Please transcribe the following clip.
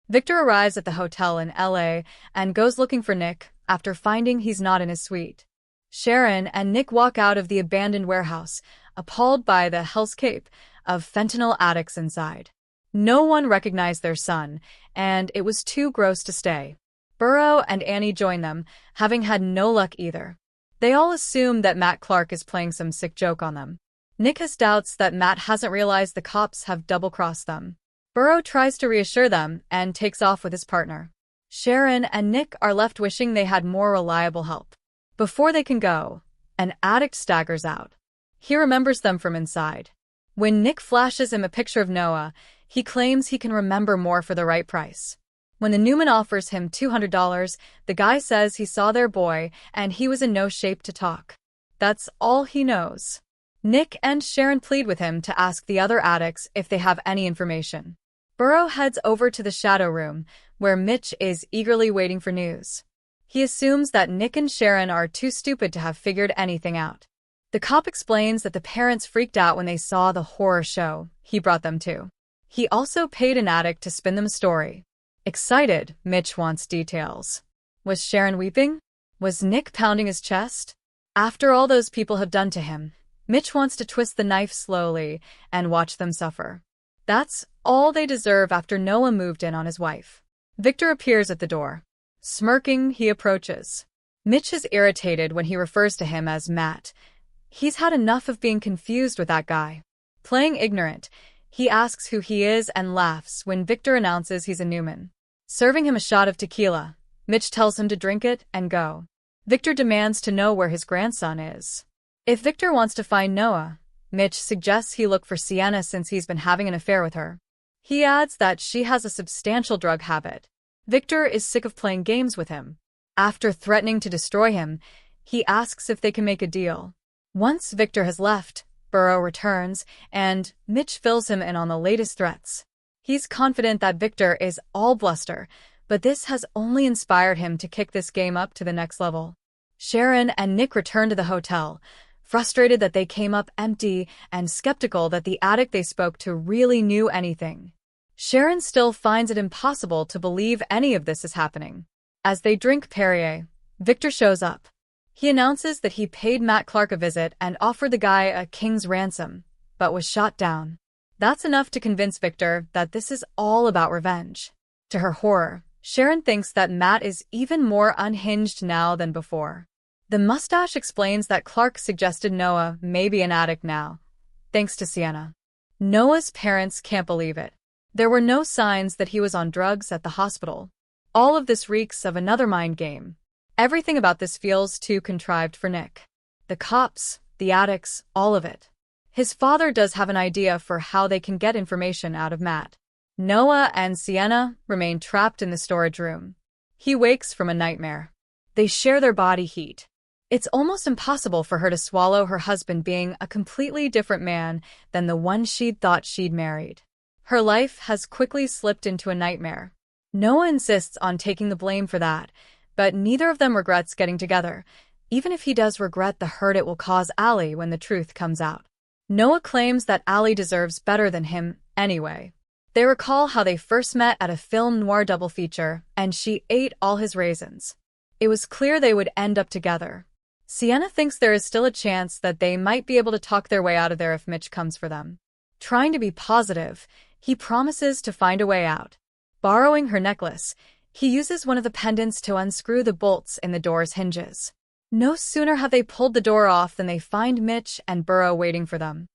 Victor arrives at the hotel in LA and goes looking for Nick after finding he's not in his suite. Sharon and Nick walk out of the abandoned warehouse, appalled by the hellscape of fentanyl addicts inside. No one recognized their son, and it was too gross to stay. Burrow and Annie join them, having had no luck either. They all assume that Matt Clark is playing some sick joke on them. Nick has doubts that Matt hasn't realized the cops have double-crossed them. Burrow tries to reassure them and takes off with his partner. Sharon and Nick are left wishing they had more reliable help. Before they can go, an addict staggers out. He remembers them from inside. When Nick flashes him a picture of Noah, he claims he can remember more for the right price. When the Newman offers him $200, the guy says he saw their boy and he was in no shape to talk. That's all he knows. Nick and Sharon plead with him to ask the other addicts if they have any information. Burrow heads over to the shadow room, where Mitch is eagerly waiting for news. He assumes that Nick and Sharon are too stupid to have figured anything out. The cop explains that the parents freaked out when they saw the horror show he brought them to. He also paid an addict to spin them a story. Excited, Mitch wants details. Was Sharon weeping? Was Nick pounding his chest? After all those people have done to him, Mitch wants to twist the knife slowly and watch them suffer. That's all they deserve after Noah moved in on his wife. Victor appears at the door. Smirking, he approaches. Mitch is irritated when he refers to him as Matt. He's had enough of being confused with that guy. Playing ignorant, he asks who he is and laughs when Victor announces he's a Newman. Serving him a shot of tequila, Mitch tells him to drink it and go. Victor demands to know where his grandson is. If Victor wants to find Noah, Mitch suggests he look for Sienna since he's been having an affair with her. He adds that she has a substantial drug habit. Victor is sick of playing games with him. After threatening to destroy him, he asks if they can make a deal. Once Victor has left, Burrow returns, and Mitch fills him in on the latest threats. He's confident that Victor is all bluster, but this has only inspired him to kick this game up to the next level. Sharon and Nick return to the hotel, frustrated that they came up empty and skeptical that the addict they spoke to really knew anything. Sharon still finds it impossible to believe any of this is happening. As they drink Perrier, Victor shows up. He announces that he paid Matt Clark a visit and offered the guy a king's ransom, but was shot down. That's enough to convince Victor that this is all about revenge. To her horror, Sharon thinks that Matt is even more unhinged now than before. The mustache explains that Clark suggested Noah may be an addict now, thanks to Sienna. Noah's parents can't believe it. There were no signs that he was on drugs at the hospital. All of this reeks of another mind game. Everything about this feels too contrived for Nick. The cops, the addicts, all of it. His father does have an idea for how they can get information out of Matt. Noah and Sienna remain trapped in the storage room. He wakes from a nightmare. They share their body heat. It's almost impossible for her to swallow her husband being a completely different man than the one she'd thought she'd married. Her life has quickly slipped into a nightmare. Noah insists on taking the blame for that, but neither of them regrets getting together, even if he does regret the hurt it will cause Allie when the truth comes out. Noah claims that Allie deserves better than him anyway. They recall how they first met at a film noir double feature, and she ate all his raisins. It was clear they would end up together. Sienna thinks there is still a chance that they might be able to talk their way out of there if Mitch comes for them. Trying to be positive, he promises to find a way out. Borrowing her necklace, he uses one of the pendants to unscrew the bolts in the door's hinges. No sooner have they pulled the door off than they find Mitch and Burrow waiting for them.